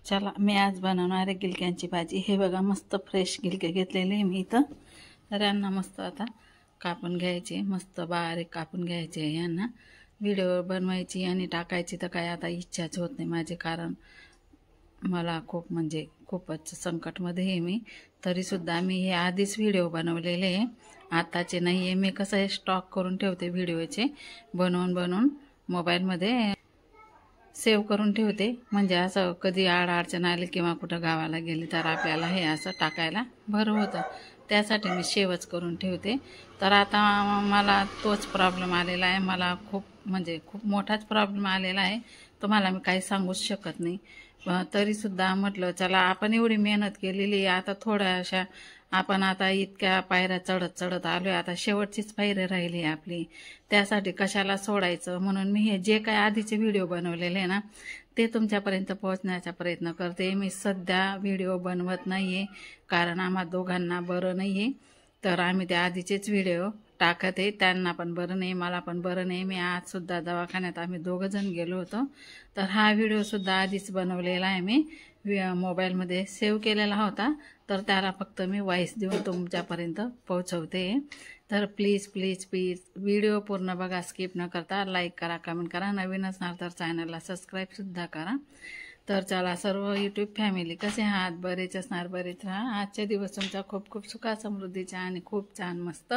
चला मी आज बनवणार आहे गिलक्यांची भाजी। हे बघा मस्त फ्रेश गिलके घेतलेले मी इथं। तर यांना मस्त आता कापून घ्यायचे, मस्त बारीक कापून घ्यायचे। यांना व्हिडिओ बनवायची आणि टाकायची तर काय आता इच्छाच होत नाही माझी, कारण मला खूपच संकटमध्ये आहे मी। तरीसुद्धा मी हे आधीच व्हिडिओ बनवलेले आहे, आताचे नाही आहे। मी कसं आहे स्टॉक करून ठेवते व्हिडिओचे, बनवून मोबाईलमध्ये सेव्ह करून ठेवते, म्हणजे असं कधी अडचण आली किंवा कुठं गावाला गेली तर आपल्याला हे असं टाकायला बरं होतं, त्यासाठी मी सेव्हच करून ठेवते। तर आता मला तोच प्रॉब्लेम आलेला आहे, मला खूप मोठाच प्रॉब्लेम आलेला आहे, तुम्हाला मी काही सांगूच शकत नाही। तरीसुद्धा म्हटलं चला आपण एवढी मेहनत केलेली आहे, आता थोड्याशा आपण आता इतक्या पायऱ्या चढत आलोय, आता शेवटचीच पायरी राहिली आपली, त्यासाठी कशाला सोडायचं म्हणून मी हे जे काय आधीचे व्हिडिओ बनवलेले ना ते तुमच्यापर्यंत पोहोचण्याचा प्रयत्न करते। मी सध्या व्हिडिओ बनवत नाहीये, कारण आम्हा दोघांना बरं नाहीये, तर आम्ही ते आधीचेच व्हिडिओ टाकत आहे। त्यांना पण बरं नाही, मला पण बरं नाही। मी आज सुद्धा दवाखान्यात आम्ही दोघंजण गेलो होतो, तर हा व्हिडिओ सुद्धा आधीच बनवलेला आहे, मी मोबाईलमध्ये सेव्ह केलेला होता, तर त्याला फक्त मी वॉइस देऊन तुमच्यापर्यंत पोहोचवते। तर प्लीज व्हिडिओ पूर्ण बघा, स्किप न करता लाईक करा, कमेंट करा, नवीन असणार तर चॅनलला सबस्क्राईबसुद्धा करा। तर चला सर्व यूट्यूब फॅमिली कसे आहात, बरेच असणार, बरेच राहा। आजच्या दिवस तुमचा खूप सुखा समृद्धीचा आणि खूप छान मस्त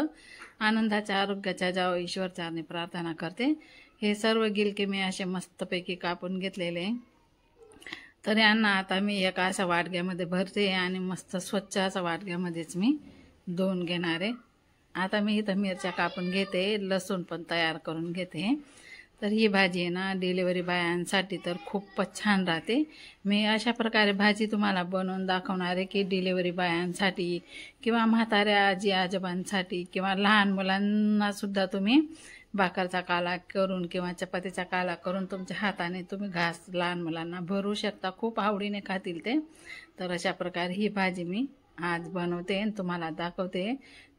आनंदाच्या आरोग्याच्या जावो ईश्वरचरणी प्रार्थना करते। हे सर्व गिलके मी असे मस्तपैकी कापून घेतलेले, तर यांना आता मी एका अशा वाटग्यामध्ये भरते आणि मस्त स्वच्छ अशा वाटग्यामध्येच मी धुवून घेणार आहे। आता मी इथं मिरच्या कापून घेते, लसूण पण तयार करून घेते। तर ही भाजी आहे ना डिलिव्हरी बायांसाठी तर खूपच छान राहते। मी अशा प्रकारे भाजी तुम्हाला बनवून दाखवणार आहे की डिलिव्हरी बायांसाठी किंवा म्हाताऱ्या आजी आजोबांसाठी किंवा लहान मुलांना सुद्धा तुम्ही भाकरचा काला करून किंवा चपातीचा काला करून तुमच्या हाताने तुम्ही घास लहान मुलांना भरू शकता, खूप आवडीने खातील ते। तर अशा प्रकारे ही भाजी मी आज बनवते आणि तुम्हाला दाखवते।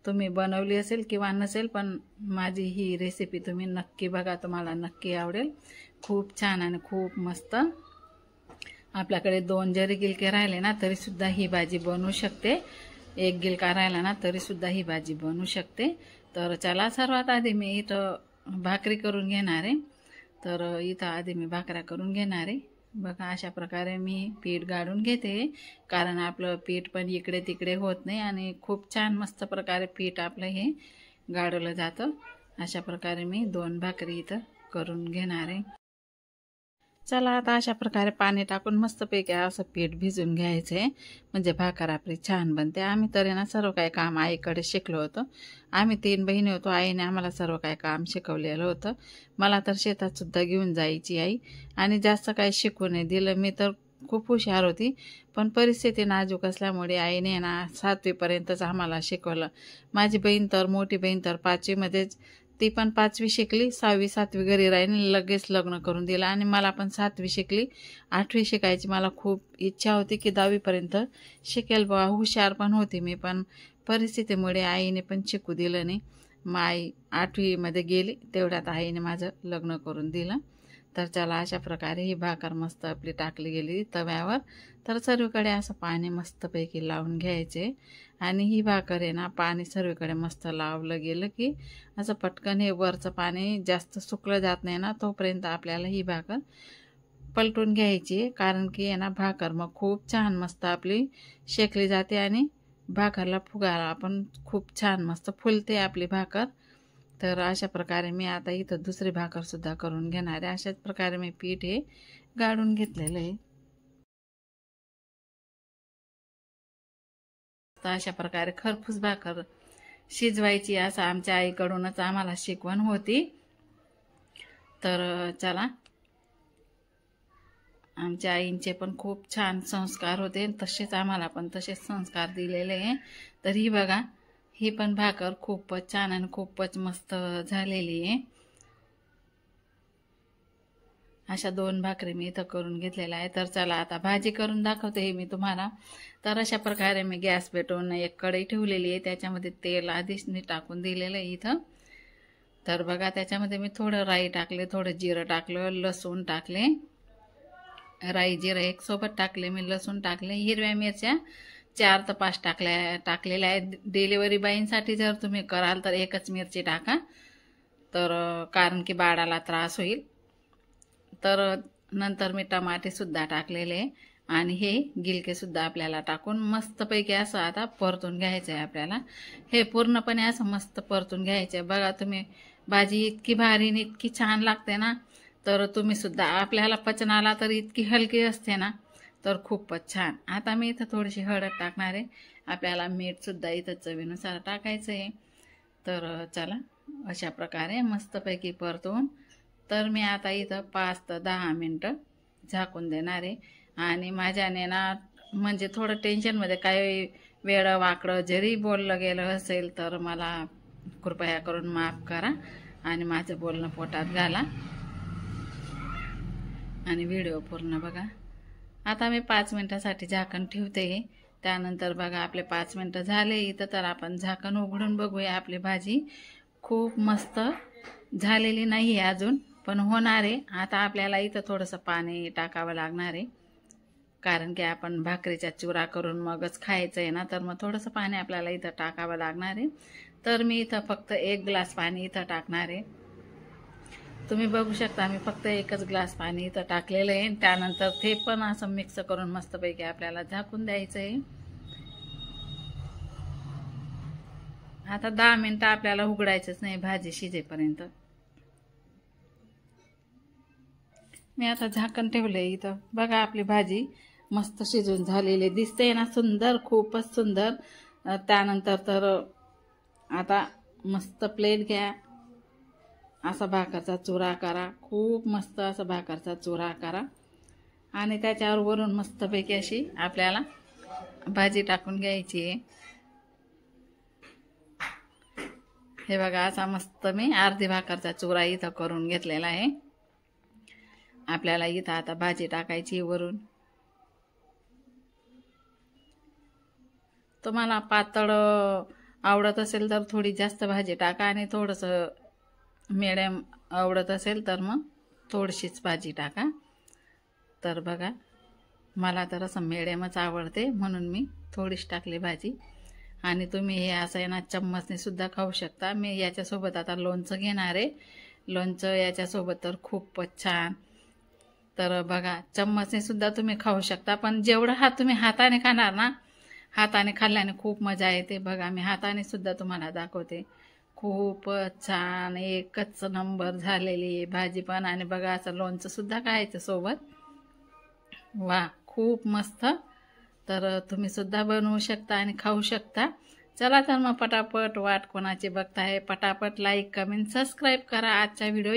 तुम्ही बनवली असेल किंवा नसेल, पण माझी ही रेसिपी तुम्ही नक्की बघा, तुम्हाला नक्की आवडेल। खूप छान आणि खूप मस्त। आपल्याकडे 2 जरी गिलके राहिले ना तरी सुद्धा ही भाजी बनवू शकते, 1 गिलका राहिला ना तरी सुद्धा ही भाजी बनवू शकते। तर चला सर्वात आधी मी इथं भाकरी करून घेणार आहे, तर इथं आधी मी भाकऱ्या करून घेणार आहे। बघा अशा प्रकारे मी पीठ गाळून घेते, कारण आपलं पीठ पण इकडे तिकडे होत नाही आणि खूप छान मस्त प्रकारे पीठ आपलं हे गाळलं जातं। अशा प्रकारे मी 2 भाकरी इथं करून घेणार आहे। चला आता अशा प्रकारे पाणी टाकून मस्तपैकी असं पीठ भिजून घ्यायचे, म्हणजे भाकर आपली छान बनते। आम्ही तर ना सर्व काही काम आईकडे शिकलो होतो, आम्ही 3 बहिणी होतो, आईने आम्हाला सर्व काही काम शिकवलेलं होतं। मला तर शेतात सुद्धा घेऊन जायची आई, आणि जास्त काही शिकू नाही दिलं। मी तर खूप हुशार होती, पण परिस्थिती नाजूक असल्यामुळे आईने ना 7वी पर्यंतच आम्हाला शिकवलं। माझी बहीण तर मोठी बहीण तर 5वी मध्येच, ती पण 5वी शिकली, 6वी 7वी घरी राहिली, लगेच लग्न करून दिलं। आणि मला पण 7वी शिकली, 8वी शिकायची मला खूप इच्छा होती की 10वी पर्यंत शिकेल बा, हुशार पण होती मी, पण परिस्थितीमुळे आईने पण शिकू दिलं नाही। मग आई 8वी मध्ये गेली, तेवढ्यात आईने माझं लग्न करून दिलं। तर चला अशा प्रकारे ही भाकर मस्त आपली टाकली गेली तव्यावर, तर सर्वीकडे असं पाणी मस्तपैकी लावून घ्यायचे। आणि ही भाकर आहे ना पाणी सर्वीकडे मस्त लावलं गेलं की असं पटकन हे वरचं पाणी जास्त सुकलं जात नाही ना, तोपर्यंत आपल्याला ही भाकर पलटून घ्यायची, कारण की आहे ना भाकर मग खूप छान मस्त आपली शेकली जाते आणि भाकरला फुगायला पण खूप छान मस्त फुलते आपली भाकर। तर अशा प्रकारे मी आता इथं दुसरी भाकर सुद्धा करून घेणार आहे। अशाच प्रकारे मी पीठ हे गाळून घेतलेलं आहे। तर अशा प्रकारे खरपूस भाकर शिजवायची, असं आमच्या आईकडूनच आम्हाला शिकवण होती। तर चला, आमच्या आईंचे पण खूप छान संस्कार होते, तसेच आम्हाला पण तसेच संस्कार दिलेले आहे। तर ही बघा, ही पण भाकर खूपच छान आणि खूपच मस्त झालेली आहे। अशा 2 भाकरी मी इथं करून घेतलेल्या आहे। तर चला आता भाजी करून दाखवते हे मी तुम्हाला। तर अशा प्रकारे मी गॅस पेटवून एक कढई ठेवलेली आहे, त्याच्यामध्ये तेल आधीच मी टाकून दिलेलं आहे इथं। तर बघा त्याच्यामध्ये मी थोडं राई टाकले, थोडं जिरं टाकलं, लसूण टाकले, राई जिरं एक सोबत टाकले, मी लसूण टाकले, हिरव्या मिरच्या 4 ते 5 टाकलेल्या आहेत. डिलिव्हरी बाईंसाठी जर तुम्ही कराल तर एकच मिरची टाका, तर कारण की बाळाला त्रास होईल. तर नंतर मी टमाटेसुद्धा टाकलेले आणि हे गिलकेसुद्धा आपल्याला टाकून मस्तपैकी असं आता परतून घ्यायचं आहे आपल्याला. हे पूर्णपणे असं मस्त परतून घ्यायचं आहे. बघा तुम्ही, भाजी इतकी भारी आणि इतकी छान लागते ना, तर तुम्हीसुद्धा, आपल्याला पचनाला तर इतकी हलकी असते ना, तर खूपच छान. आता मी इथं थोडीशी हळद टाकणार आहे. आपल्याला मीठसुद्धा इथं चवीनुसार टाकायचं आहे. तर चला, अशा प्रकारे मस्तपैकी परतून तर मी आता इथं 5 ते 10 मिनटं झाकून देणार आहे. आणि माझ्याने ना म्हणजे थोडं टेन्शनमध्ये काही वेळं वाकडं जरी बोललं गेलं असेल तर मला कृपया करून माफ करा आणि माझं बोलणं पोटात घाला आणि व्हिडिओ पूर्ण बघा. आता मी 5 मिनटासाठी झाकण ठेवते. त्यानंतर बघा आपले 5 मिनटं झाले इथं, तर आपण झाकण उघडून बघूया. आपली भाजी खूप मस्त झालेली नाही आहे अजून, पण होणार आहे. आता आपल्याला इथं थोडंसं पाणी टाकावं लागणार आहे, कारण की आपण भाकरीचा चुरा करून मगच खायचं आहे ना, तर मग थोडंसं पाणी आपल्याला इथं टाकावं लागणार आहे. तर मी इथं फक्त 1 ग्लास पाणी इथं टाकणार आहे. तुम्ही बघू शकता, मी फक्त 1च ग्लास पाणी इथं टाकलेलं आहे. त्यानंतर ते पण असं मिक्स करून मस्तपैकी आपल्याला झाकून द्यायचं आहे. आता 10 मिनटं आपल्याला उघडायचंच नाही भाजी शिजेपर्यंत. मी आता झाकण ठेवलं आहे इथं. बघा आपली भाजी मस्त शिजून झालेली दिसते ना, सुंदर, खूपच सुंदर. त्यानंतर तर आता मस्त प्लेट घ्या, असा भाकरचा चुरा करा, खूप मस्त असा भाकरचा चुरा करा आणि त्याच्यावर वरून मस्तपैकी अशी आपल्याला भाजी टाकून घ्यायची आहे. हे बघा, असा मस्त मी अर्धी भाकरचा चुरा इथं करून घेतलेला आहे. आपल्याला इथं आता भाजी टाकायची वरून. तुम्हाला पातळ आवडत असेल तर थोडी जास्त भाजी टाका आणि थोडंसं मिडियम आवडत असेल तर मग थोडीशीच भाजी टाका. तर बघा, मला तर असं मिडियमच आवडते म्हणून मी थोडीच टाकली भाजी. आणि तुम्ही हे असं आहे ना चम्मचने सुद्धा खाऊ शकता. मी याच्यासोबत आता लोणचं घेणार आहे. लोणचं याच्यासोबत तर खूपच छान. तर बघा, चम्मचने सुद्धा तुम्ही खाऊ शकता, पण जेवढं तुम्ही हाताने खाणार ना, हाताने खाल्ल्याने खूप मजा येते. बघा, मी हाताने सुद्धा तुम्हाला दाखवते. खूपच छान, एकच नंबर झालेली भाजी पण. आणि बघा, असं लोणचं सुद्धा खायचं सोबत. वा, खूप मस्त. तर तुम्ही सुद्धा बनवू शकता आणि खाऊ शकता. चला तर मग पटापट, वाट कोणाची बघताय, पटापट लाईक, कमेंट, सबस्क्राईब करा. आजचा व्हिडिओ